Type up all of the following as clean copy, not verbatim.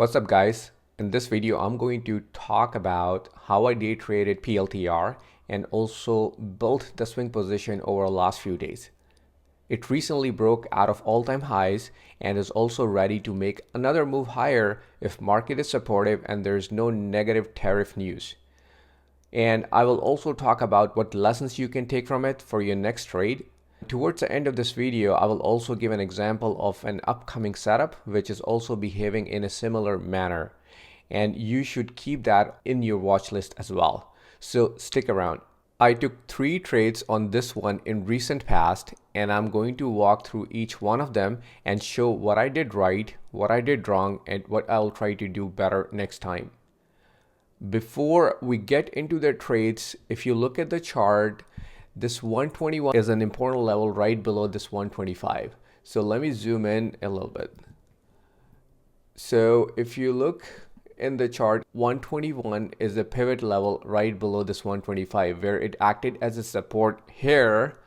What's up guys? In this video, I'm going to talk about how I day traded PLTR and also built the swing position over the last few days. It recently broke out of all-time highs and is also ready to make another move higher if market is supportive and there's no negative tariff news. And I will also talk about what lessons you can take from it for your next trade. Towards the end of this video, I will also give an example of an upcoming setup which is also behaving in a similar manner. And you should keep that in your watch list as well. So stick around. I took 3 trades on this one in recent past, and I'm going to walk through each one of them and show what I did right, what I did wrong, and what I'll try to do better next time. Before we get into the trades, if you look at the chart, this 121 is an important level right below this 125. So let me zoom in a little bit. So if you look in the chart, 121 is a pivot level right below this 125 where it acted as a support here.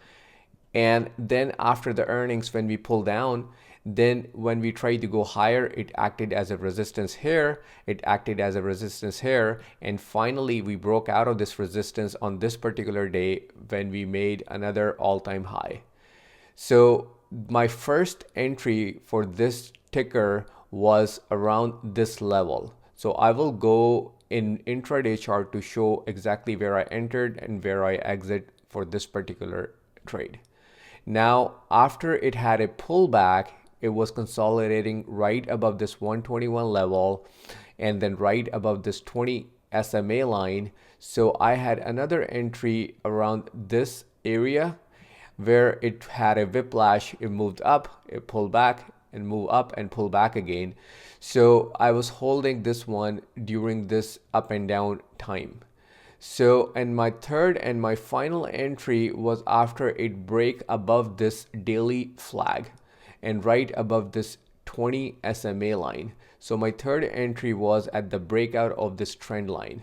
And then after the earnings, when we pull down, then when we try to go higher, it acted as a resistance here, it acted as a resistance here, and finally we broke out of this resistance on this particular day when we made another all-time high. So my first entry for this ticker was around this level. So I will go in intraday chart to show exactly where I entered and where I exit for this particular trade. Now, after it had a pullback, it was consolidating right above this 121 level and then right above this 20 SMA line. So I had another entry around this area where it had a whiplash. It moved up, it pulled back and move up and pull back again. So I was holding this one during this up and down time. So, and my third and my final entry was after it break above this daily flag and right above this 20 SMA line. So my third entry was at the breakout of this trend line.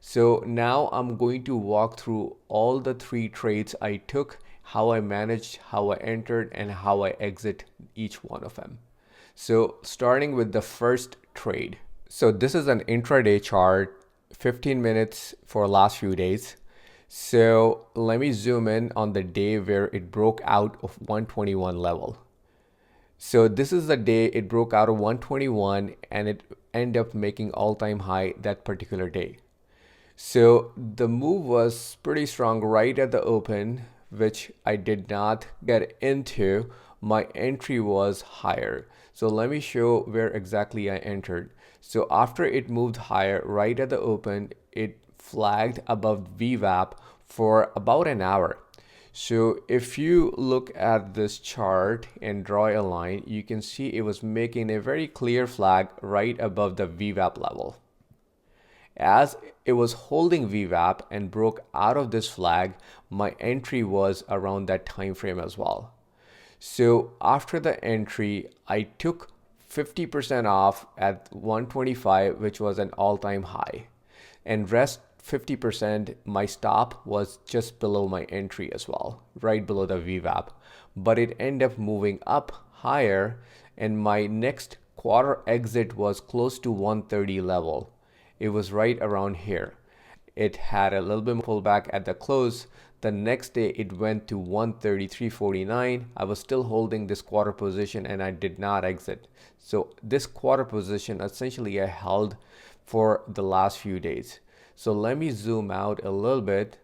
So now I'm going to walk through all the 3 trades I took, how I managed, how I entered, and how I exit each one of them. So starting with the first trade. So this is an intraday chart, 15 minutes for last few days. So let me zoom in on the day where it broke out of 121 level. So this is the day it broke out of 121 and it ended up making all-time high that particular day. So the move was pretty strong right at the open, which I did not get into. My entry was higher. So let me show where exactly I entered. So after it moved higher right at the open, it flagged above VWAP for about an hour. So if you look at this chart and draw a line, you can see it was making a very clear flag right above the VWAP level. As it was holding VWAP and broke out of this flag, my entry was around that time frame as well. So after the entry, I took 50% off at 125, which was an all-time high, and rest 50%, my stop was just below my entry as well, right below the VWAP, but it ended up moving up higher and my next quarter exit was close to 130 level. It was right around here. It had a little bit pullback at the close. The next day it went to 133.49. I was still holding this quarter position and I did not exit. So this quarter position essentially I held for the last few days. So let me zoom out a little bit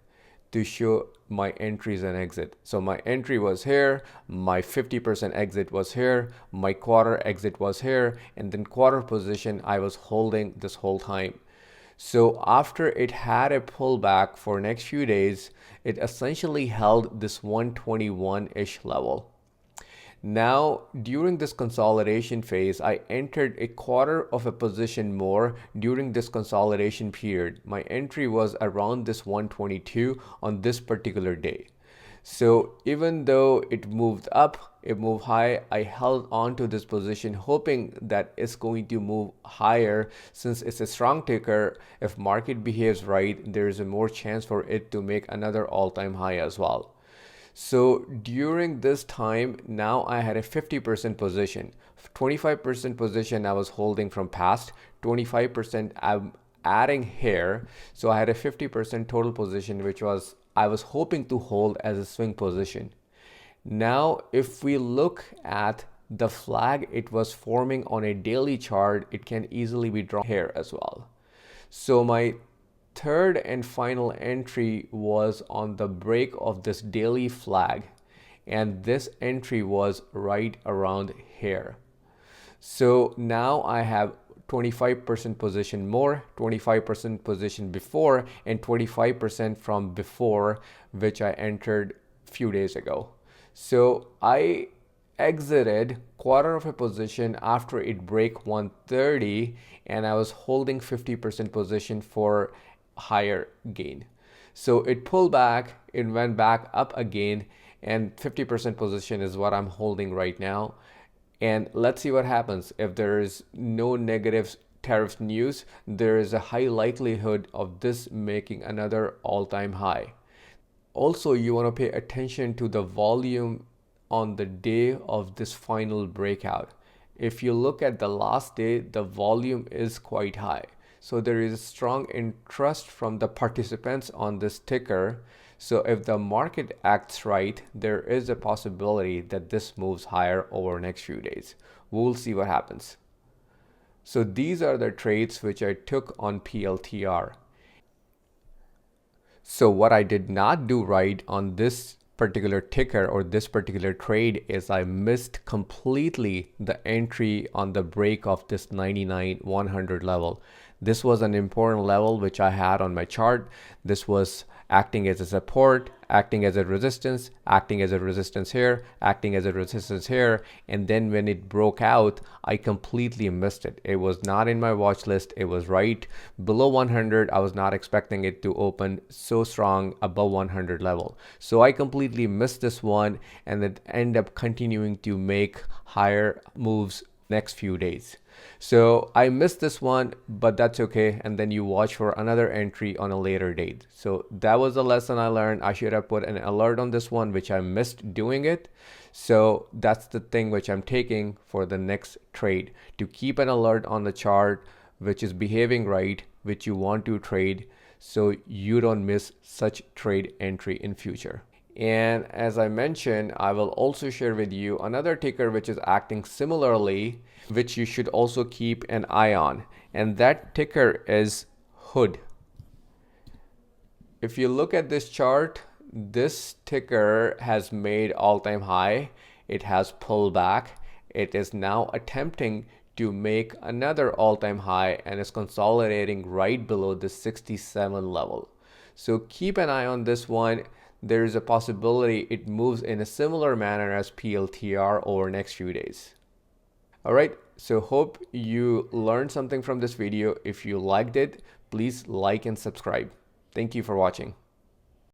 to show my entries and exit. So my entry was here, my 50% exit was here, my quarter exit was here, and then quarter position I was holding this whole time. So after it had a pullback for next few days, it essentially held this 121-ish level. Now, during this consolidation phase, I entered a quarter of a position more during this consolidation period. My entry was around this 122 on this particular day. So even though it moved up, it moved high, I held on to this position hoping that it's going to move higher since it's a strong ticker. If market behaves right, there's a more chance for it to make another all-time high as well. So during this time, now I had a 50% position. 25% position I was holding from past, 25% I'm adding here. So I had a 50% total position, which was I was hoping to hold as a swing position. Now, if we look at the flag it was forming on a daily chart, it can easily be drawn here as well. So my third and final entry was on the break of this daily flag, and this entry was right around here. So now I have 25% position more, 25% position before, and 25% from before, which I entered a few days ago. So I exited quarter of a position after it break 130, and I was holding 50% position for higher gain. So it pulled back, it went back up again, and 50% position is what I'm holding right now. And let's see what happens. If there is no negative tariff news, there is a high likelihood of this making another all-time high. Also, you want to pay attention to the volume on the day of this final breakout. If you look at the last day, the volume is quite high. So there is strong interest from the participants on this ticker. So if the market acts right, there is a possibility that this moves higher over the next few days. We'll see what happens. So these are the trades which I took on PLTR. So what I did not do right on this particular ticker or this particular trade is I missed completely the entry on the break of this 99-100 level. This was an important level which I had on my chart. This was acting as a support, acting as a resistance, acting as a resistance here, acting as a resistance here. And then when it broke out, I completely missed it. It was not in my watch list. It was right below 100. I was not expecting it to open so strong above 100 level. So I completely missed this one, and it ended up continuing to make higher moves next few days. So I missed this one, but that's okay. And then you watch for another entry on a later date. So that was a lesson I learned. I should have put an alert on this one, which I missed doing it. So that's the thing which I'm taking for the next trade, to keep an alert on the chart which is behaving right, which you want to trade, so you don't miss such trade entry in future. And as I mentioned, I will also share with you another ticker which is acting similarly, which you should also keep an eye on. And that ticker is HOOD. If you look at this chart, this ticker has made all-time high. It has pulled back. It is now attempting to make another all-time high and is consolidating right below the 67 level. So keep an eye on this one. There is a possibility it moves in a similar manner as PLTR over next few days. All right, so hope you learned something from this video. If you liked it, please like and subscribe. Thank you for watching.